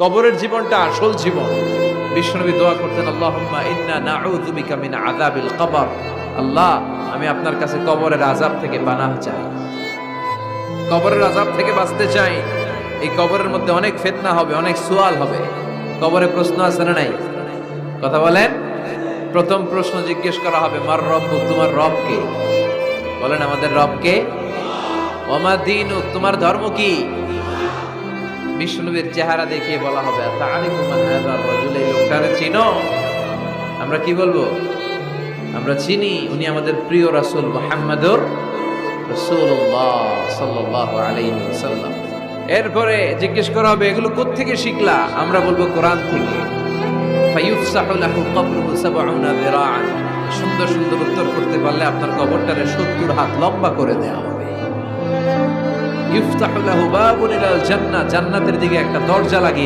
কবরের জীবনটা আসল জীবন। বিশ্বনবী দোয়া করতেন, আল্লাহুম্মা ইন্না নাউযু বিকা মিন আযাবিল কবর। আল্লাহ, আমি আপনার কাছে কবরের আযাব থেকে পানাহ চাই, কবরের আযাব থেকে বাঁচতে চাই। এই কবরের মধ্যে অনেক ফিতনা হবে, অনেক সুয়াল হবে। কবরে প্রশ্ন আছে না নাই? কথা বলেন। প্রথম প্রশ্ন জিজ্ঞেস করা হবে, মার রব্বুক, তোমার রব কে? বলেন, আমাদের রব কে? ওয়া মা দীনুক, তোমার ধর্ম কি? বিষ্ণুনবীর চেহারা দেখিয়ে বলা হবে, তাআরিফু মান হাযার রাজুল, এই লোকটারে চিনো? আমরা কি বলবো? আমরা চিনি, উনি আমাদের প্রিয় রাসূল মুহাম্মদুর রাসূলুল্লাহ সাল্লাল্লাহু আলাইহি ওয়াসাল্লাম। এরপরে জিজ্ঞেস করা হবে, এগুলো কোত্থেকে শিখলা? আমরা বলবো, কোরআন থেকে। ফায়ুফসাহু লাহু কবরুহু ৭০ যিরাআন। সুন্দর সুন্দর উত্তর করতে পারলে আপনার কবরটারে ৭০ হাত লম্বা করে দেয়া হবে। ইফতাহু লাহু বাবুন ইলাল জান্নাহ, জান্নাতের দিকে একটা দরজা লাগিয়ে